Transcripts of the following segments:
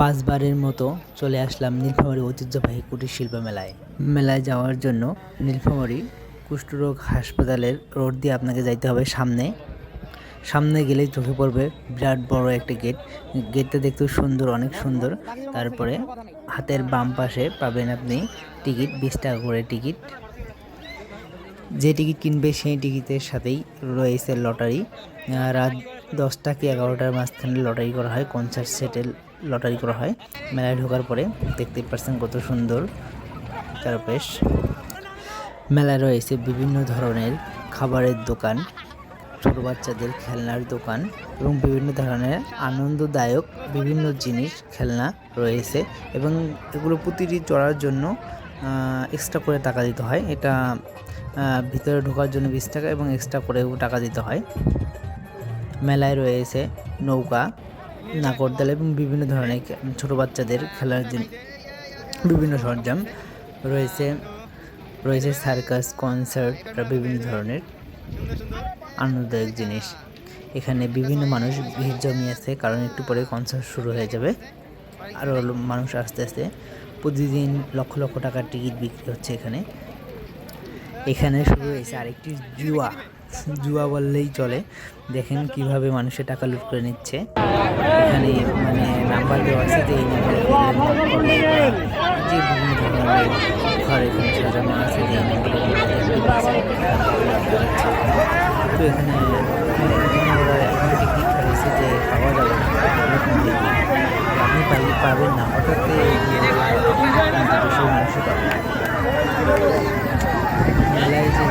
পাঁচবারের মতো চলে আসলাম নীলফামারী ঐতিহ্যবাহী কুটির শিল্প মেলায়। মেলায় যাওয়ার জন্য নীলফামারী কুষ্ঠরোগ হাসপাতালের রোড দিয়ে আপনাকে যাইতে হবে সামনে গেলেই চোখে পড়বে বিরাট বড় একটা গেট। গেটটা দেখতেও সুন্দর, অনেক সুন্দর। তারপরে হাতের বাম পাশে পাবেন আপনি টিকিট, 20 টাকা করে টিকিট। যে টিকিট কিনবে সেই টিকিটের সাথেই রয়েছে লটারি। রাত 10টা কি 11টার মাঝখানে লটারি করা হয়, কনসার্ট সেটেল লটারি করা হয়। মেলায় ঢোকার পরে দেখতে পাচ্ছেন কত সুন্দর চারপাশ। মেলায় রয়েছে বিভিন্ন ধরনের খাবারের দোকান, ছোট বাচ্চাদের খেলনার দোকান এবং বিভিন্ন ধরনের আনন্দদায়ক বিভিন্ন জিনিস খেলনা রয়েছে এবং এগুলো প্রতিটি চড়ার জন্য এক্সট্রা করে টাকা দিতে হয়। এটা ভিতরে ঢোকার জন্য 20 টাকা এবং এক্সট্রা করেও টাকা দিতে হয়। মেলায় রয়েছে নৌকা, নাগরদোলা এবং বিভিন্ন ধরনের ছোট বাচ্চাদের খেলার বিভিন্ন সরঞ্জাম রয়েছে সার্কাস, কনসার্ট, বিভিন্ন ধরনের আনন্দদায়ক জিনিস। এখানে বিভিন্ন মানুষ ভিড় জমিয়েছে, কারণ একটু পরে কনসার্ট শুরু হয়ে যাবে। আরও মানুষ আস্তে আস্তে প্রতিদিন লক্ষ লক্ষ টাকার টিকিট বিক্রি হচ্ছে এখানে শুরু হয়েছে আরেকটি জুয়া বললেই চলে। দেখেন কিভাবে মানুষের টাকা লুট করে নিচ্ছে। এখানে মানে নাম্বার দেওয়া আছে যে এই নাম্বারে যে বিভিন্ন ধরনের ঘর এখানে সাজানো আছে যে এই নাম্বারে তো এখানে টিকিট রয়েছে যে পাওয়া যাবে না, আপনি পাবেন না হঠাৎ মানুষই পাবেন। মেলায় যে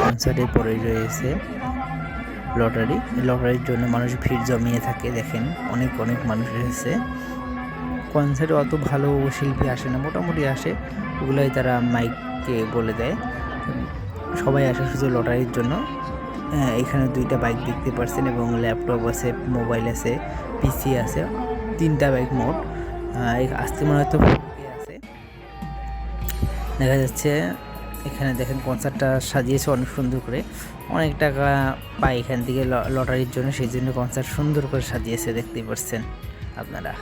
কনসার্টের পরে রয়েছে লটারির জন্য মানুষ ভিড় জমিয়ে থাকে। দেখেন অনেক মানুষ এসেছে। কনসার্টে অত ভালো শিল্পী আসে না, মোটামুটি আসে, ওগুলাই তারা মাইককে বলে দেয়। সবাই আসে শুধু লটারির জন্য। এখানে 2টা বাইক দেখতে পাচ্ছেন এবং ল্যাপটপ আছে, মোবাইল আছে, পিসি আছে, 3টা বাইক মোট। আসতে মনে হয়তো আছে, দেখা যাচ্ছে। এখানে দেখেন কনসার্টটা সাজিয়েছে অনেক সুন্দর করে, অনেক টাকা পায় এখান থেকে লটারির জন্য, সেই জন্য কনসার্ট সুন্দর করে সাজিয়েছে, দেখতেই পাচ্ছেন আপনারা।